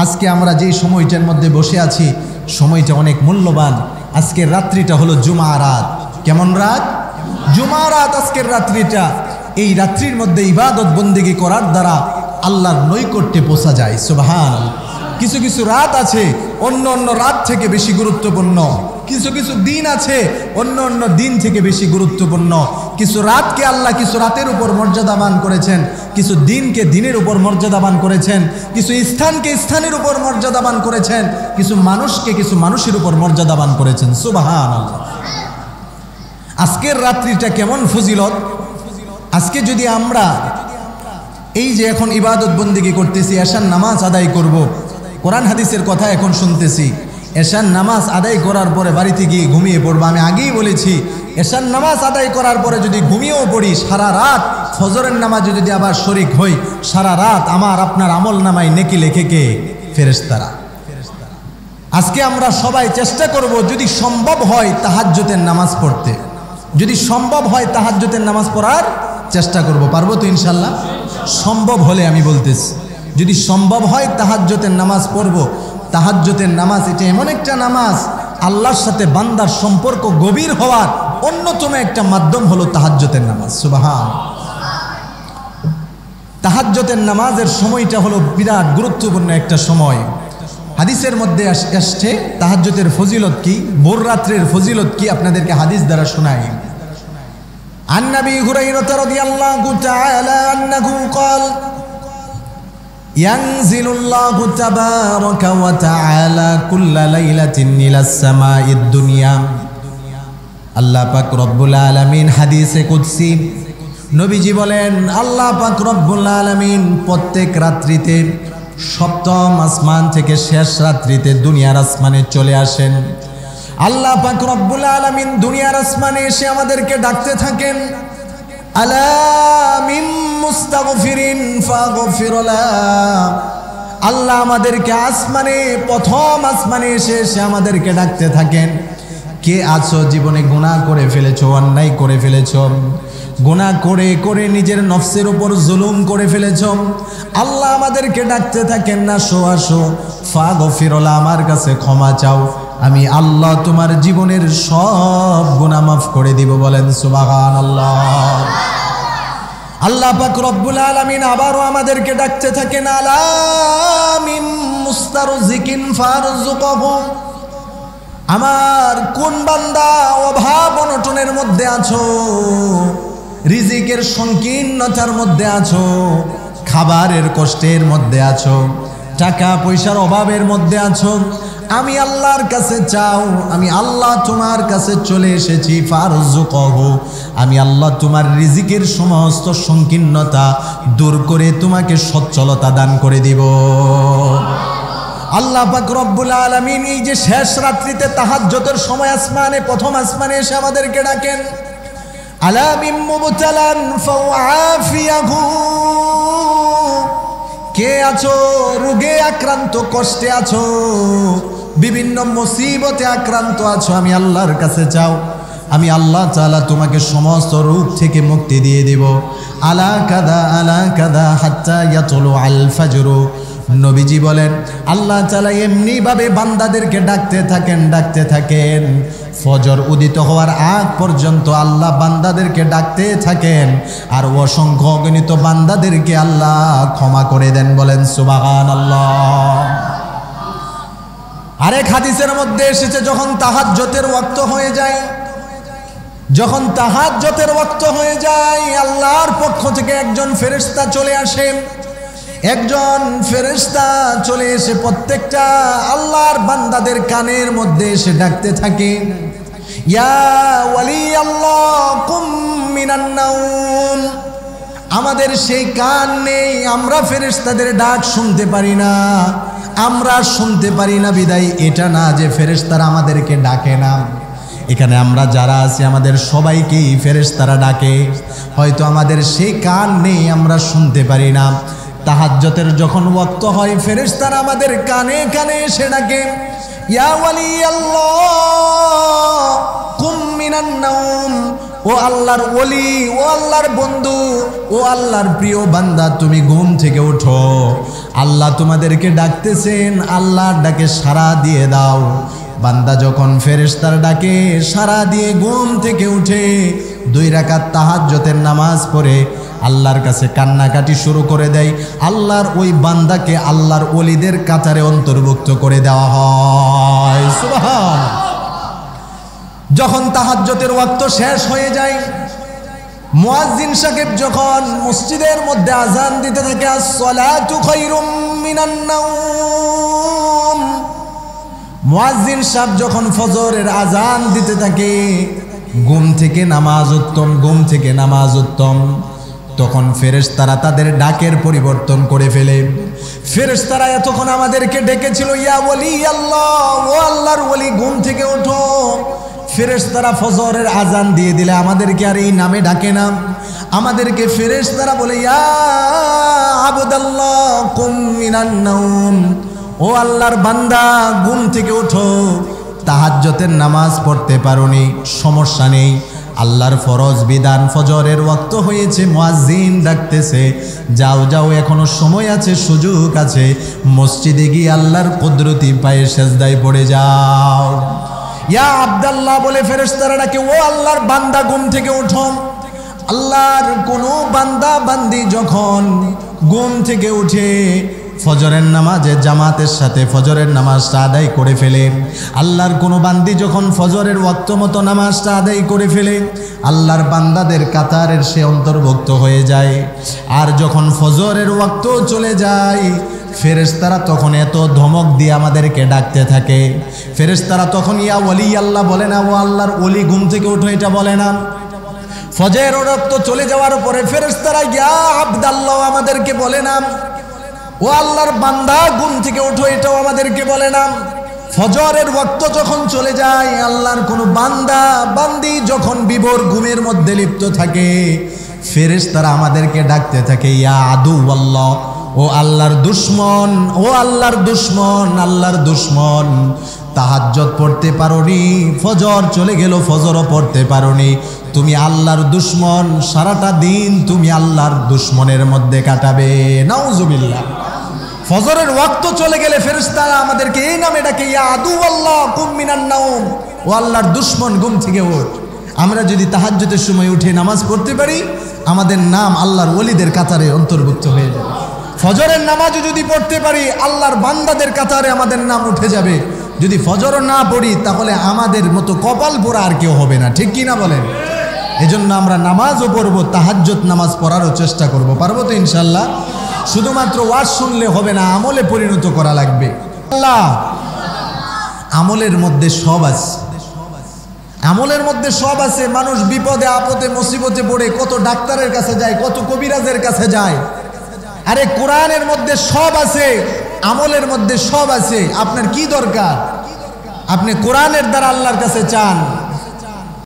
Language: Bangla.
আজকে আমরা যেই সময়টার মধ্যে বসে আছি সময়টা অনেক মূল্যবান। আজকের রাত্রিটা হলো জুমা রাত। কেমন রাত? জুমা রাত আজকের রাত্রিটা। এই রাত্রির মধ্যে ইবাদত বন্দেগী করার দ্বারা আল্লাহর নৈকট্যে পৌঁছা যায়। সুবহানাল্লাহ। কিছু কিছু রাত আছে অন্য অন্য রাত থেকে বেশি গুরুত্বপূর্ণ, কিছু কিছু দিন আছে অন্য অন্য দিন থেকে বেশি গুরুত্বপূর্ণ। কিছু রাতকে আল্লাহ কিছু রাতের উপর মর্যাদাবান করেছেন, কিছু দিনকে দিনের উপর মর্যাদাবান করেছেন, কিছু স্থানকে স্থানের উপর মর্যাদাবান করেছেন, কিছু মানুষকে কিছু মানুষের উপর মর্যাদাবান করেছেন। সুবহানাল্লাহ। আজকের রাত্রিটা কেমন ফজিলত! আজকে যদি আমরা এই যে এখন ইবাদত বন্দেগী করতেছি, এশার নামাজ আদায় করব, কোরআন হাদিসের কথা এখন শুনতেছি, এশার নামাজ আদায় করার পরে বাড়িতে গিয়ে ঘুমিয়ে পড়বো। আমি আগেই বলেছি, এশার নামাজ আদায় করার পরে যদি ঘুমিয়েও পড়ি, সারা রাত ফজরের নামাজে যদি আবার শরিক হই, সারা রাত আমার আপনার আমল নামায় নেকি লেখে কে? ফেরেশতারা। আজকে আমরা সবাই চেষ্টা করব যদি সম্ভব হয় তাহাজ্জুদের নামাজ পড়তে, যদি সম্ভব হয় তাহাজ্জুদের নামাজ পড়ার চেষ্টা করব। পারবো তো ইনশাল্লাহ? সম্ভব হলে আমি বলতেছি, যদি সম্ভব হয় তাহাজ্জুদের নামাজ পড়ব। তাহাজ্জুদের নামাজ এটা এমন একটা নামাজ, আল্লাহর সাথে বান্দার সম্পর্ক গভীর হওয়ার অন্যতম একটা মাধ্যম হলো তাহাজ্জুদের নামাজ। সুবহানাল্লাহ। তাহাজ্জুদের নামাজের সময়টা হলো বিরাট গুরুত্বপূর্ণ একটা সময়। হাদিসের মধ্যে আসছে তাহাজ্জুদের ফজিলত কি, ভোর রাত্রের ফজিলত কি, আপনাদেরকে হাদিস দ্বারা শোনাই। عن أبي هريرة رضي الله تعالى عنه قال ينزل الله تبارك وتعالى كل ليلة إلى السماء الدنيا। আল্লাহ পাক রব্বুল আলামিন হাদিসে কুদসি নবীজি বলেন, আল্লাহ পাক রব্বুল আলামিন প্রত্যেক রাত্রিতে সপ্তম আসমান থেকে শেষ রাত্রিতে দুনিয়ার আসমানে চলে আসেন। আল্লাহ পাক রব্বুল আলামিন দুনিয়ার আসমানে এসে আমাদেরকে ডাকতে থাকেন, আলা মিন মুস্তাগফিরিন ফাগফির লাহ। আল্লাহ আমাদেরকে আসমানে প্রথম আসমানে এসে আমাদেরকে ডাকতে থাকেন, কে আছো জীবনে গুনাহ করে ফেলেছো, অন্যায় করে ফেলেছো, গুনাহ করে করে নিজের নফসের উপর জুলুম করে ফেলেছ। আল্লাহ আমাদেরকে ডাকতে থাকেন, না আসো আসো, ফাগফির লাহ, আমার কাছে ক্ষমা চাও, আমি আল্লাহ তোমার জীবনের সব গুনাহ মাফ করে দিব। বলেন সুবহানাল্লাহ। আল্লাহ পাক রব্বুল আলামিন আবারও আমাদেরকে ডাকতে থাকেন, আলা মিন মুস্তারজিকিন ফারযুকহু। আমার কোন বান্দা অভাব অনটনের মধ্যে আছো, রিজিকের সংকীর্ণতার মধ্যে আছো, খাবারের কষ্টের মধ্যে আছো, টাকা পয়সার অভাবের মধ্যে আছো, আমি আল্লাহর কাছে চাও, আমি আল্লাহ তোমার কাছে চলে এসেছি। ফারযুকহু, আমি আল্লাহ তোমার রিজিকের সমস্ত সংকীর্ণতা দূর করে তোমাকে সচ্ছলতা দান করে দিব। আল্লাহ পাক রব্বুল আলামিন এই যে শেষ রাত্রিতে তাহাজ্জুদের সময় আসমানে প্রথম আসমানে এসে আমাদেরকে ডাকেন, আলা মিন মুবতালান ফাআফিয়াহু। কে আছো রোগে আক্রান্ত, কষ্টে আছো, বিভিন্ন মুসিবতে আক্রান্ত আছো, আমি আল্লাহর কাছে চাও, আমি আল্লাহ তাআলা তোমাকে সমস্ত রোগ থেকে মুক্তি দিয়ে দেব। আলা কাদা হাত্তা ইয়াতুলু আল ফাজর। নবীজি বলেন, আল্লাহ তাআলা এমনি ভাবে বান্দাদেরকে ডাকতে থাকেন, ফজর উদিত হওয়ার আগ পর্যন্ত আল্লাহ বান্দাদেরকে ডাকতে থাকেন, আর অসংখ্য অগণিত বান্দাদেরকে আল্লাহ ক্ষমা করে দেন। বলেন সুবহানাল্লাহ। আরেক হাদিসের মধ্যে এসেছে, যখন তাহাজ্জুদের ওয়াক্ত হয়ে যায়, যখন তাহাজ্জুদের ওয়াক্ত হয়ে যায়, আল্লাহর পক্ষ থেকে একজন ফেরেশতা চলে আসেন। একজন ফেরেশতা চলে এসে প্রত্যেকটা আল্লাহর বান্দাদের কানের মধ্যে এসে ডাকতে থাকে, ইয়া ওয়ালি আল্লাহ কুম মিনান নাওম। আমাদের সেই কান নেই, আমরা ফেরেশতাদের ডাক শুনতে পারি না, আমরা শুনতে পারি না বিদায় এটা না যে ফেরেশতারা আমাদেরকে ডাকে না। এখানে আমরা যারা আছি আমাদের সবাইকেই ফেরেশতারা ডাকে, হয়তো আমাদের সেই কান নেই, আমরা শুনতে পারি না। তাহাজ্জুদের যখন ওয়াক্ত হয়, ফেরেশতারা আমাদের কানে কানে এসে ডাকে, ইয়া ওয়ালি আল্লাহ কুম মিনান নাওম। ও আল্লাহর ওলি, ও আল্লাহর বন্ধু, ও আল্লাহর প্রিয় বান্দা, তুমি ঘুম থেকে ওঠো। আল্লাহ তোমাদেরকে ডাকতেছেন, আল্লাহর ডাকে সাড়া দিয়ে দাও। বান্দা যখন ফেরেশতার ডাকে সাড়া দিয়ে ঘুম থেকে উঠে 2 রাকাত তাহাজ্জুদের নামাজ পড়ে আল্লাহর কাছে কান্নাকাটি শুরু করে দেয়, আল্লাহর ওই বান্দাকে আল্লাহর ওলিদের কাতারে অন্তর্ভুক্ত করে দেওয়া হয়। সুবহানাল্লাহ। যখন তাহাজ্জুদের ওয়াক্ত শেষ হয়ে যায়, মুয়াজ্জিন সাহেব যখন মসজিদের মধ্যে আজান দিতে থাকে, আসসালাতু খায়রুম মিনান নাওম, মুয়াজ্জিন সাহেব যখন ফজরের আজান দিতে থাকে, ঘুম থেকে নামাজ উত্তম, ঘুম থেকে নামাজ উত্তম, তখন ফেরেশতারা তাদের ডাকের পরিবর্তন করে ফেলে। ফেরেশতারা এতক্ষণ আমাদেরকে ডেকেছিল, ইয়া ওলি আল্লাহ, ও আল্লাহর ওলি ঘুম থেকে ওঠো। ফেরেশতারা ফজরের আজান দিয়ে দিলে আমাদেরকে আর এই নামে ডাকে না, আমাদেরকে ফেরেশতারা বলে, ইয়া আবদাল্লাহ কুম মিনান নাওম, ও আল্লাহর বান্দা ঘুম থেকে ওঠো। তাহাজ্জুদের নামাজ পড়তে পারোনি, সমস্যা নেই, আল্লাহর ফরজ বিধান ফজরের ওয়াক্ত হয়েছে, মুয়াজ্জিন ডাকতেছে, যাও যাও, এখনো সময় আছে, সুযোগ আছে, মসজিদে গিয়ে আল্লাহর কুদরতি পায়ে সেজদায় পড়ে যাও। ইয়া আব্দুল্লাহ বলে ফেরেশতারা ডাকে, ও আল্লাহর বান্দা ঘুম থেকে ওঠো। আল্লাহর কোনো বান্দা বান্দি যখন ঘুম থেকে উঠে ফজরের নামাজে জামাতের সাথে ফজরের নামাজটা আদায় করে ফেলে, আল্লাহর কোনো বান্দি যখন ফজরের ওয়াক্ত মতো নামাজটা আদায় করে ফেলে, আল্লাহর বান্দাদের কাতারের সে অন্তর্ভুক্ত হয়ে যায়। আর যখন ফজরের ওয়াক্ত চলে যায়, ফেরেশতারা তখন এত ধমক দিয়ে আমাদেরকে ডাকতে থাকে। ফেরেশতারা তখন ইয়া ওলি আল্লাহ বলে না, ও আল্লাহর ওলি ঘুম থেকে ওঠো এটা বলে না। ফজরের ওয়াক্ত চলে যাওয়ার পরে ফেরেশতারা ইয়া আব্দুল্লাহ আমাদেরকে বলে না, ও আল্লাহর বান্দা ঘুম থেকে ওঠো এটাও আমাদেরকে বলে না। ফজরের ওয়াক্ত যখন চলে যায়, আল্লাহর কোনো বান্দা বান্দি যখন বিভোর ঘুমের মধ্যে লিপ্ত থাকে, ফেরেশতারা আমাদেরকে ডাকতে থাকে, ইয়া আদুওয়াল্লাহ, ও আল্লাহর দুশমন, ও আল্লাহর দুশমন, আল্লাহর দুশমন, তাহাজ্জুদ পড়তে পারোনি, ফজর চলে গেল, ফজরও পড়তে পারোনি, তুমি আল্লাহর দুশমন, সারাটা দিন তুমি আল্লাহর দুশমনের মধ্যে কাটাবে। নাউজুবিল্লাহ। ফজরের ওয়াক্ত চলে গেলে ফেরেশতারা আমাদেরকে এই নামে ডাকে, ইয়া আদুওয়াল্লাহ কুম মিনান নাওম, ও আল্লাহর দুশমন ঘুম থেকে ওঠ। আমরা যদি তাহাজ্জুদের সময় উঠে নামাজ পড়তে পারি, আমাদের নাম আল্লাহর ওলিদের কাতারে অন্তর্ভুক্ত হয়ে যাবে। ফজরের নামাজও যদি পড়তে পারি, আল্লাহর বান্দাদের কাতারে আমাদের নাম উঠে যাবে। যদি ফজর না পড়ি, তাহলে আমাদের মতো কপাল পোড়া আর কেউ হবে না, ঠিক কি না বলেন? এজন্য আমরা নামাজও পড়বো, তাহাজ্জুদ নামাজ পড়ারও চেষ্টা করব। পারবো তো ইনশাল্লাহ? শুধুমাত্র ওয়াজ শুনলে হবে না, আমলে পরিণত করা লাগবে। আল্লাহ আমলের মধ্যে সব আছে, আমলের মধ্যে সব আছে। মানুষ বিপদে আপদে মুসিবতে পড়ে কত ডাক্তারের কাছে যায়, কত কবিরাজের কাছে যায়। আরে কোরআনের মধ্যে সব আছে, আমলের মধ্যে সব আছে। আপনার কি দরকার? আপনি কোরআনের দ্বারা আল্লাহর কাছে চান,